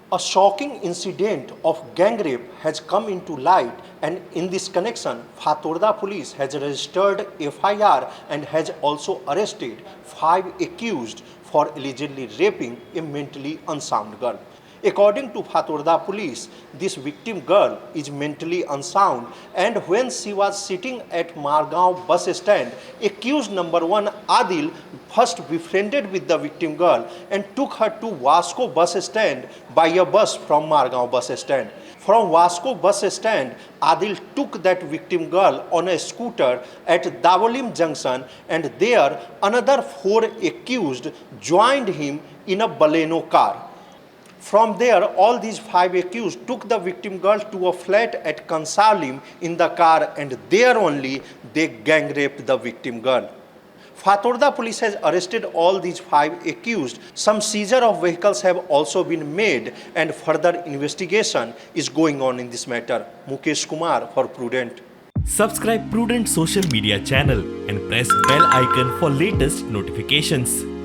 A shocking incident of gang rape has come into light, and in this connection, Fatorda Police has registered FIR and has also arrested 5 accused for allegedly raping a mentally unsound girl. According to Fatorda Police, this victim girl is mentally unsound, and when she was sitting at Margaon bus stand, accused number 1 Adil first befriended with the victim girl and took her to Vasco bus stand by a bus from Margaon bus stand. From Vasco bus stand, Adil took that victim girl on a scooter at Cansaulim junction, and there another 4 accused joined him in a Baleno car. From there, all these 5 accused took the victim girl to a flat at Cansaulim in the car, and there only they gang raped the victim girl. Fatorda Police has arrested all these 5 accused. Some seizure of vehicles have also been made, and further investigation is going on in this matter. Mukesh Kumar for Prudent. Subscribe Prudent social media channel and press bell icon for latest notifications.